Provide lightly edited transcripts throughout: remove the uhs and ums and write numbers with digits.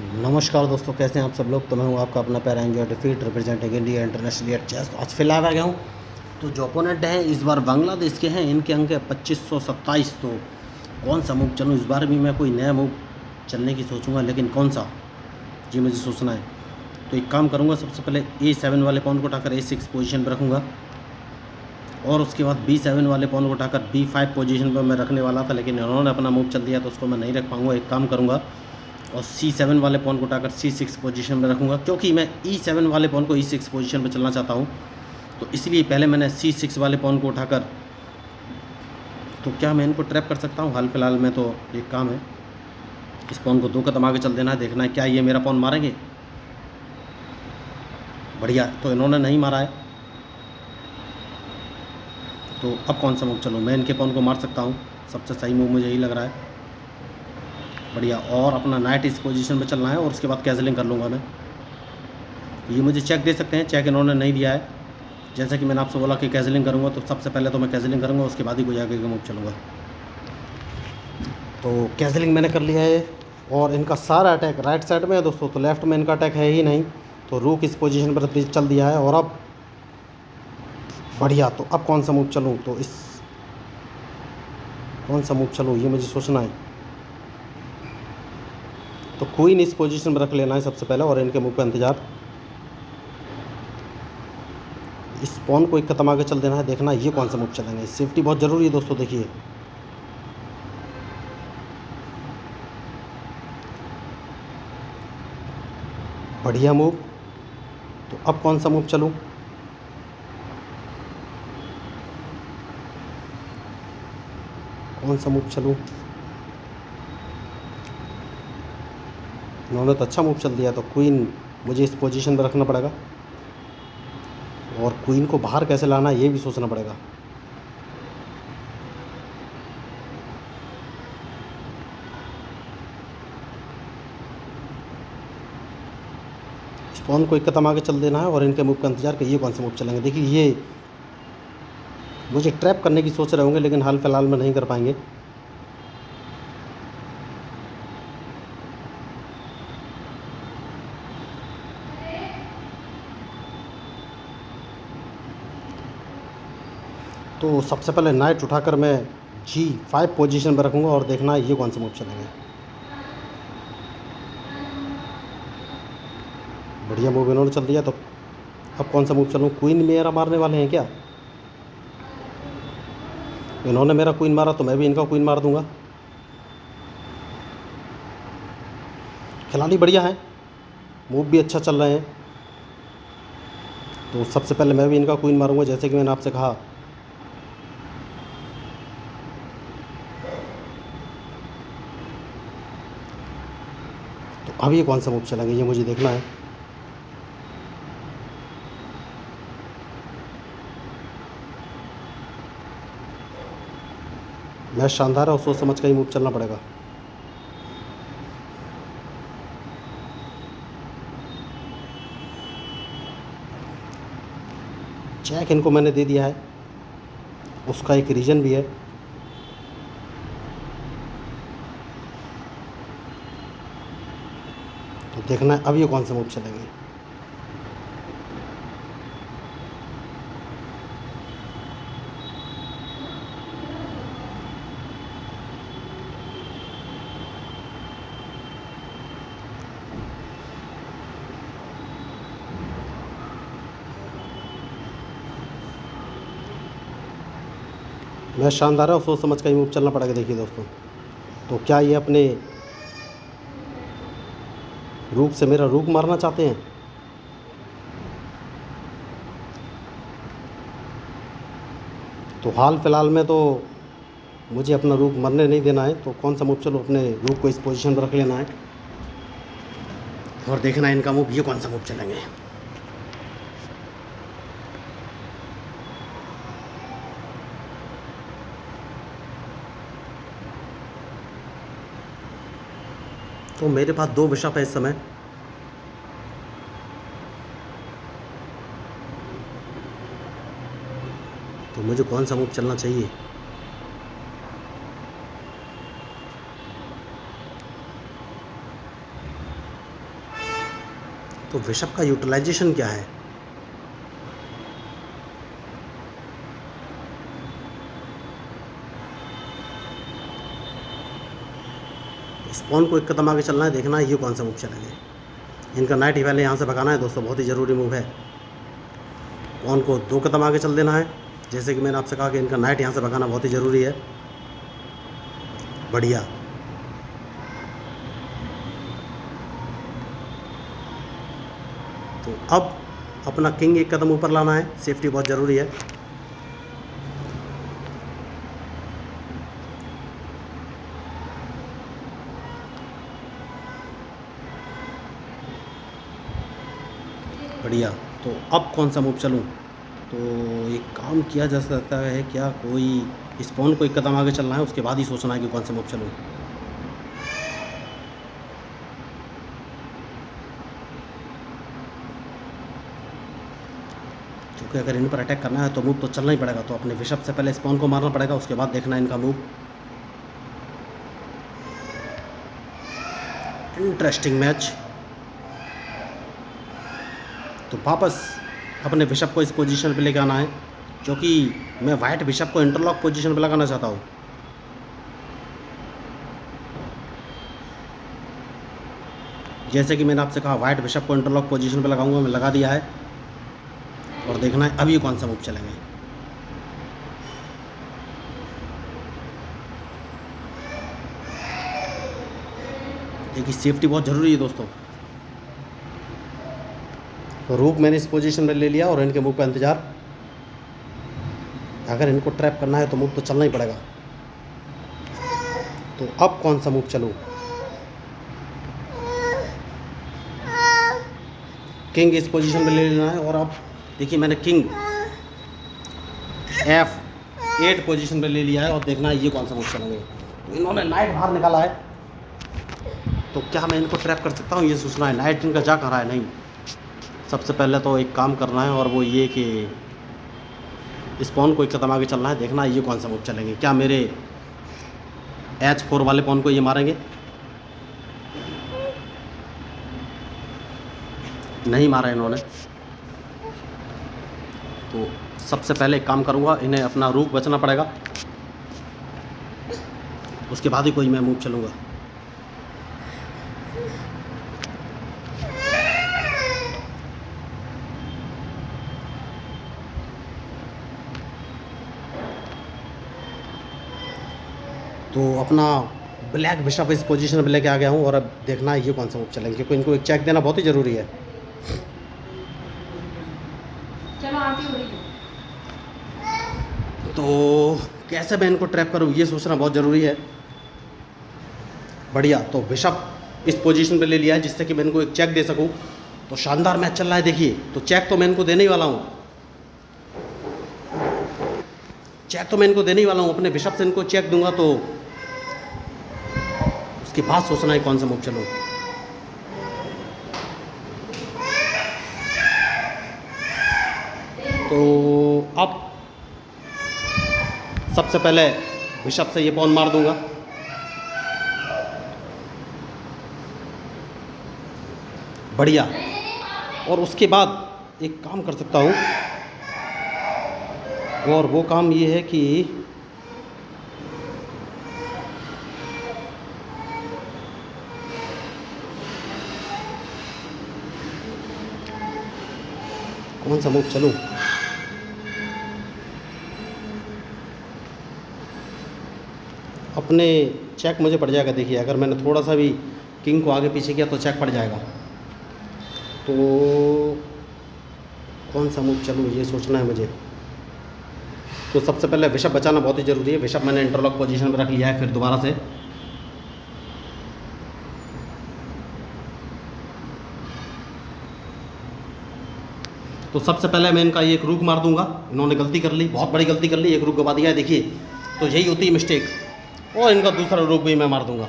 नमस्कार दोस्तों, कैसे हैं आप सब लोग। तो मैं हूं आपका अपना प्यारा एंजॉय डिफीट representing India international at chess. आज फिलहाल आ गया हूं। तो जो ओपोनेंट हैं इस बार बांग्लादेश के हैं, इनके अंक है 2527। तो कौन सा मूव चलूं इस बार भी? मैं कोई नया मूव चलने की सोचूंगा, लेकिन कौन सा, जी मुझे सोचना है। तो एक काम करूँगा, सबसे पहले A7 वाले पॉन को उठाकर A6 पोजीशन पर रखूँगा, और उसके बाद B7 वाले पॉन को उठाकर B5 पोजीशन पर मैं रखने वाला था, लेकिन इन्होंने अपना मूव चल दिया तो उसको मैं नहीं रख पाऊँगा। एक काम करूँगा और C7 वाले पॉन को उठाकर C6 पोजीशन में रखूँगा, क्योंकि मैं E7 वाले पॉन को E6 पोजीशन पर चलना चाहता हूँ। तो इसलिए पहले मैंने C6 वाले पॉन को उठाकर, तो क्या मैं इनको ट्रैप कर सकता हूँ? हाल फिलहाल में तो एक काम है, इस पॉन को 2 कदम आगे चल देना है, देखना है क्या ये मेरा पॉन मारेंगे। बढ़िया, तो इन्होंने नहीं मारा है। तो अब कौन सा मूव चलूँ? मैं इनके पॉन को मार सकता हूँ, सबसे सही मूव मुझे यही लग रहा है। बढ़िया, और अपना नाइट इस पोजीशन पे चलना है और उसके बाद कैजलिंग कर लूँगा मैं। ये मुझे चेक दे सकते हैं, चेक इन्होंने नहीं दिया है। जैसा कि मैंने आपसे बोला कि कैजलिंग करूँगा, तो सबसे पहले तो मैं कैजलिंग करूँगा, उसके बाद ही कोई आगे का मूव चलूँगा। तो कैजलिंग मैंने कर लिया है, और इनका सारा अटैक राइट साइड में है दोस्तों, तो लेफ्ट में इनका अटैक है ही नहीं। तो रूक इस पोजीशन पर चल दिया है, और अब बढ़िया, तो अब कौन सा मूव चलूँ? तो इस कौन सा मूव चलूँ ये मुझे सोचना है। तो क्वीन इस पोजीशन पर रख लेना है सबसे पहले, और इनके मूव का इंतज़ार। इस पॉन को एक कदम आगे चल देना है, देखना ये कौन सा मूव चलेंगे। सेफ्टी बहुत ज़रूरी है दोस्तों। देखिए, बढ़िया मूव। तो अब कौन सा मूव चलूँ? कौन सा मूव चलूँ? इन्होंने तो अच्छा मूव चल दिया, तो क्वीन मुझे इस पोजीशन पर रखना पड़ेगा, और क्वीन को बाहर कैसे लाना है ये भी सोचना पड़ेगा। इस पॉन को एक कदम आगे चल देना है, और इनके मूव का इंतजार कि ये कौन से मूव चलेंगे। देखिए, ये मुझे ट्रैप करने की सोच रहे होंगे, लेकिन हाल फिलहाल में नहीं कर पाएंगे। तो सबसे पहले नाइट उठाकर मैं G5 पोजीशन पर रखूँगा, और देखना है ये कौन से मूव चलेंगे। बढ़िया मूव इन्होंने चल दिया, तो अब कौन सा मूव चलूँ? क्वीन मेरा मारने वाले हैं क्या? इन्होंने मेरा क्वीन मारा तो मैं भी इनका क्वीन मार दूंगा। खिलाड़ी बढ़िया है, मूव भी अच्छा चल रहे हैं। तो सबसे पहले मैं भी इनका क्वीन मारूंगा, जैसे कि मैंने आपसे कहा। तो अब ये कौन सा मूव चलेंगे ये मुझे देखना है। मैच शानदार है, और सोच समझ कर ही मूव चलना पड़ेगा। चेक इनको मैंने दे दिया है, उसका एक रीज़न भी है। तो देखना है अब ये कौन से मूव चलेंगे। मैच शानदार है, और सोच समझ कर ही मूव चलना पड़ेगा। देखिए दोस्तों, तो क्या ये अपने रूक से मेरा रूक मारना चाहते हैं? तो हाल फिलहाल में तो मुझे अपना रूक मरने नहीं देना है। तो कौन सा मूव चलो, अपने रूक को इस पोजीशन पर रख लेना है, और देखना है इनका मूव ये कौन सा मूव चलेंगे। तो मेरे पास 2 बिशप है इस समय। तो मुझे कौन सा मूव चलना चाहिए? तो बिशप का यूटिलाइजेशन क्या है? स्पॉन को एक कदम आगे चलना है, देखना है ये कौन सा मूव चलेंगे। इनका नाइट ही पहले यहाँ से भगाना है दोस्तों, बहुत ही ज़रूरी मूव है। पॉन को 2 कदम आगे चल देना है, जैसे कि मैंने आपसे कहा कि इनका नाइट यहाँ से भगाना बहुत ही ज़रूरी है। बढ़िया। तो अब अपना किंग एक कदम ऊपर लाना है, सेफ्टी बहुत ज़रूरी है। बढ़िया। तो अब कौन सा मूव चलूँ? तो एक काम किया जा सकता है क्या, कोई स्पॉन को एक कदम आगे चलना है, उसके बाद ही सोचना है कि कौन सा मूव चलूँ। क्योंकि अगर इन पर अटैक करना है तो मूव तो चलना ही पड़ेगा, तो अपने बिशप से पहले स्पॉन को मारना पड़ेगा, उसके बाद देखना है इनका मूव। Interesting match. तो वापस अपने बिशप को इस पोजीशन पे लेके आना है, क्योंकि मैं वाइट बिशप को इंटरलॉक पोजीशन पे लगाना चाहता हूँ। जैसे कि मैंने आपसे कहा वाइट बिशप को इंटरलॉक पोजीशन पे लगाऊंगा, मैं लगा दिया है। और देखना है अभी कौन सा मूव चलेंगे। देखिए सेफ्टी बहुत ज़रूरी है दोस्तों। तो रूक मैंने इस पोजीशन में ले लिया और इनके मूव का इंतज़ार। अगर इनको ट्रैप करना है तो मूव तो चलना ही पड़ेगा। तो अब कौन सा मूव चलूँ? किंग इस पोजीशन में ले लेना है। और अब देखिए मैंने किंग F8 पोजीशन पे ले लिया है, और देखना है ये कौन सा मूव चलेंगे। तो इन्होंने नाइट बाहर निकाला है, तो क्या मैं इनको ट्रैप कर सकता हूँ, ये सोचना है। नाइट इनका जा कर रहा है, नहीं। सबसे पहले तो एक काम करना है, और वो ये कि स्पॉन को एक कदम आगे चलना है, देखना है ये कौन सा मूव चलेंगे। क्या मेरे H4 वाले पॉन को ये मारेंगे? नहीं मारा इन्होंने। तो सबसे पहले एक काम करूँगा, इन्हें अपना रूक बचना पड़ेगा, उसके बाद ही कोई मैं मूव चलूँगा। तो अपना ब्लैक बिशप इस पोजीशन पे लेके आ गया हूँ, और अब देखना है ये कौन सा मूव चलेंगे, क्योंकि इनको एक चेक देना बहुत ही ज़रूरी है। चलो आंटी हो रही है। तो कैसे मैं इनको ट्रैप करूँ, ये सोचना बहुत ज़रूरी है। बढ़िया। तो बिशप इस पोजीशन पे ले लिया है, जिससे कि मैं इनको एक चेक दे सकूँ। तो शानदार मैच चल रहा है देखिए। तो चेक तो मैं इनको देने ही वाला हूँ, चेक तो मैं इनको देने ही वाला हूँ। अपने बिशप से इनको चेक दूंगा, तो उसके बाद सोचना है कौन सा मूव चलूँ। तो अब सबसे पहले बिशप से ये पॉन मार दूंगा। बढ़िया। और उसके बाद एक काम कर सकता हूँ, और वो काम ये है कि कौन सा मूव चलूँ। अपने चेक मुझे पड़ जाएगा। देखिए अगर मैंने थोड़ा सा भी किंग को आगे पीछे किया तो चेक पड़ जाएगा। तो कौन सा मूव चलूँ, ये सोचना है मुझे। तो सबसे पहले बिशप बचाना बहुत ही ज़रूरी है। बिशप मैंने इंटरलॉक पोजीशन पर रख लिया है, फिर दोबारा से। तो सबसे पहले मैं इनका एक रूक मार दूंगा। इन्होंने गलती कर ली, बहुत बड़ी गलती कर ली, एक रूक गवा दिया है देखिए। तो यही होती है मिस्टेक, और इनका दूसरा रूक भी मैं मार दूंगा।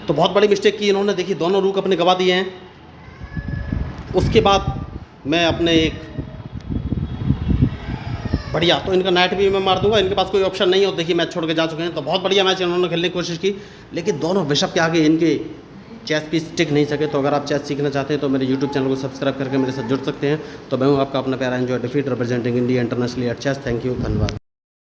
तो बहुत बड़ी मिस्टेक की इन्होंने, देखिए दोनों रूक अपने गवा दिए हैं। उसके बाद मैं अपने एक बढ़िया, तो इनका नाइट भी मैं मार दूंगा। इनके पास कोई ऑप्शन नहीं हो, देखिए मैच छोड़ के जा चुके हैं। तो बहुत बढ़िया मैच इन्होंने खेलने की कोशिश की, लेकिन दोनों बिशप के आगे इनके चेस पीस टिक नहीं सके, तो अगर आप चेस सीखना चाहते हैं तो मेरे यूट्यूब चैनल को सब्सक्राइब करके मेरे साथ जुड़ सकते हैं। तो मैं हूँ आपका अपना पैरा एंजॉय डिफीट representing India internationally at chess. Thank you, धन्यवाद।